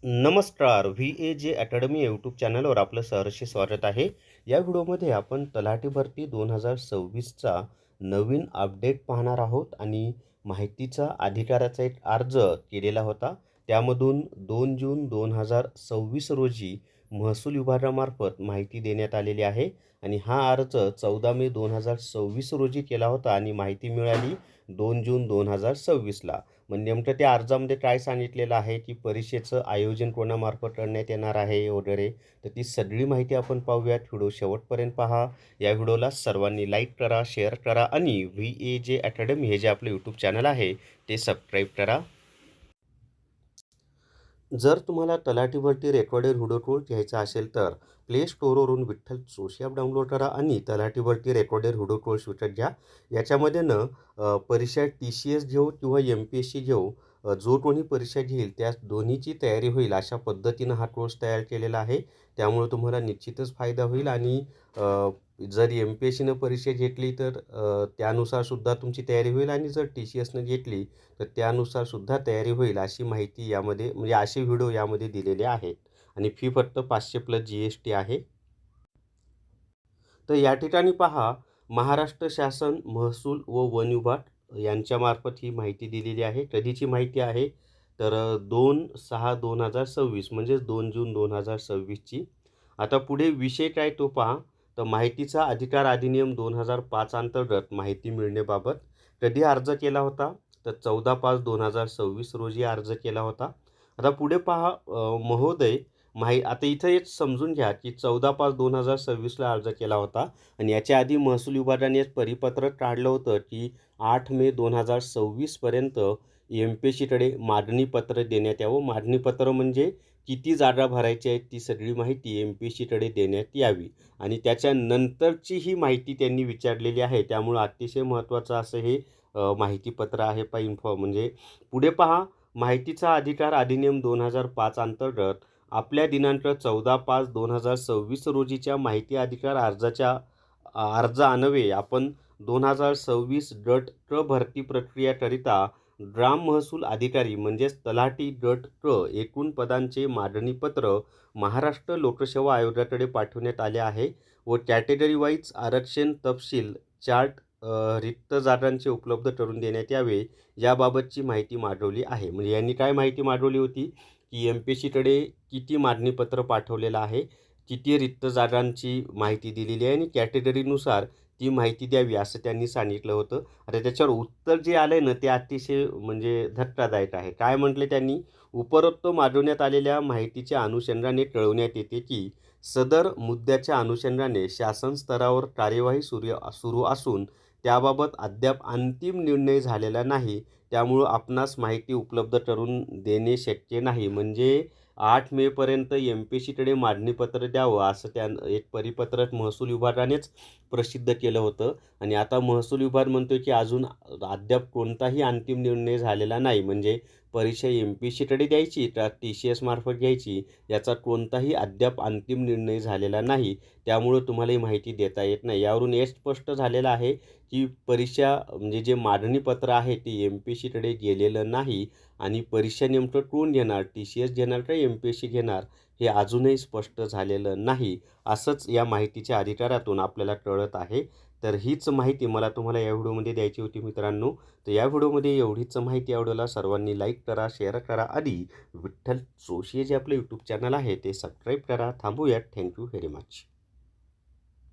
नमस्कार. VAJ academy YouTube चॅनलवर आपलं सहर्ष स्वागत आहे. या व्हिडिओमध्ये आपण तलाठी भरती 2026चा नवीन अपडेट पाहणार आहोत आणि माहितीचा अधिकाराचा एक अर्ज केलेला होता. त्यामधून 2 जून 2026 रोजी महसूल विभागामार्फत माहिती देण्यात आलेली आहे आणि हा अर्ज 14 मे 2026 रोजी केला होता आणि माहिती मिळाली 2 जून 2026ला. मग नेमकं त्या अर्जामध्ये काय सांगितलेलं आहे की परीक्षेचं आयोजन कोणामार्फत करण्यात येणार आहे वगैरे, तर ती सगळी माहिती आपण पाहूयात. व्हिडिओ शेवटपर्यंत पहा. या व्हिडिओला सर्वांनी लाईक करा, शेअर करा आणि VAJ अकॅडमी हे जे आपलं यूट्यूब चॅनल आहे ते सबस्क्राईब करा. जर तुम्हाला तलाठी भरती रेकॉर्डेड व्हिडिओ कोर्स घ्यायचा असेल तर प्ले स्टोअरवरून विठ्ठल जोशी ॲप डाउनलोड करा आणि तलाठी भरती रेकॉर्डेड व्हिडिओ कोर्स विकत घ्या. याच्यामध्ये परीक्षा TCS घेऊ किंवा MPSC घेऊ, जो कोणी परीक्षा घेईल त्या दोन्हीची तयारी होईल अशा पद्धतीनं हा कोर्स तयार केलेला आहे. त्यामुळे तुम्हाला निश्चितच फायदा होईल आणि जर MPSCनं परीक्षा घेतली तर त्यानुसारसुद्धा तुमची तयारी होईल आणि जर TCSनं घेतली तर त्यानुसारसुद्धा तयारी होईल अशी माहिती यामध्ये म्हणजे असे व्हिडिओ यामध्ये दिलेले आहेत. आणि फी फक्त 500 प्लस GST आहे. तर या ठिकाणी पहा, महाराष्ट्र शासन महसूल व वन विभाग यांच्यामार्फत ही माहिती दिलेली आहे. कधीची माहिती आहे तर 2/6/2026 म्हणजेच 2 जून 2026ची. आता पुढे विषय काय तो पहा. तर माहितीचा अधिकार अधिनियम 2005 अंतर्गत माहिती मिळण्याबाबत कधी अर्ज केला होता तर 14/5/2026 रोजी अर्ज केला होता. आता पुढे पहा महोदय, आता इथं एक समजून घ्या की 14/5/2026ला अर्ज केला होता आणि याच्या आधी महसूल विभागाने एक परिपत्रक काढलं होतं की 8 मे 2026पर्यंत MPSCकडे मागणीपत्र देण्यात यावं. मागणीपत्र म्हणजे किती जागा भरायची आहे ती सगळी माहिती MPSCकडे देण्यात यावी आणि त्याच्यानंतरची ही माहिती त्यांनी विचारलेली आहे. त्यामुळं अतिशय महत्त्वाचं असं हे माहितीपत्र आहे. म्हणजे पुढे पहा, माहितीचा अधिकार अधिनियम 2005 अंतर्गत आपल्या दिनांक 14/5/2026 रोजीच्या माहिती अधिकार अर्जान्वये आपण 2026 भरती प्रक्रियाकरिता ग्राम महसूल अधिकारी म्हणजेच तलाठी एकूण पदांचे मागणीपत्र महाराष्ट्र लोकसेवा आयोगाकडे पाठवण्यात आले आहे व कॅटेगरी वाईज आरक्षण तपशील चार्ट रिक्त जागांचे उपलब्ध करून देण्यात यावे याबाबतची माहिती मागवली आहे. म्हणजे यांनी काय माहिती मागवली होती की MPSCकडे किती मागणीपत्र पाठवलेलं आहे, किती रिक्त जागांची माहिती दिलेली आहे आणि कॅटेगरीनुसार ती माहिती द्यावी असं त्यांनी सांगितलं होतं. आता त्याच्यावर उत्तर जे आलं आहे ना ते अतिशय म्हणजे धक्कादायक आहे. काय म्हटले त्यांनी, उपरोक्त मागवण्यात आलेल्या माहितीच्या अनुषंगाने कळवण्यात येते की सदर मुद्द्याच्या अनुषंगाने शासन स्तरावर कार्यवाही सुरू असून त्याबाबत अद्याप अंतिम निर्णय झालेला नाही. त्यामुळं आपणास माहिती उपलब्ध करून देणे शक्य नाही. म्हणजे 8 मेपर्यंत MPSCकडे मागणीपत्र द्यावं असं एक परिपत्रक महसूल विभागानेच प्रसिद्ध केलं होतं आणि आता महसूल विभाग म्हणतो की अजून अद्याप कोणताही अंतिम निर्णय झालेला नाही. म्हणजे परीक्षा MPSCकडे द्यायची का TCS मार्फत घ्यायची याचा कोणताही अद्याप अंतिम निर्णय झालेला नाही. त्यामुळं तुम्हाला ही माहिती देता येत नाही. यावरून हे स्पष्ट झालेलं आहे की परीक्षा म्हणजे जे मागणीपत्र आहे ते MPSCकडे गेलेलं नाही आणि परीक्षा नेमकं कोण घेणार, TCS घेणार का MPSC घेणार हे अजूनही स्पष्ट झालेलं नाही. असंच या माहितीच्या अधिकारातून आपल्याला कळत आहे. तर हीच माहिती मला तुम्हाला या व्हिडिओमध्ये द्यायची होती मित्रांनो. तर या व्हिडिओमध्ये एवढीच माहिती. आवडला सर्वांनी लाईक करा, शेअर करा आणि विठ्ठल जोशी जे आपलं यूट्यूब चॅनल आहे ते सबस्क्राईब करा. थांबूयात. Thank you very much.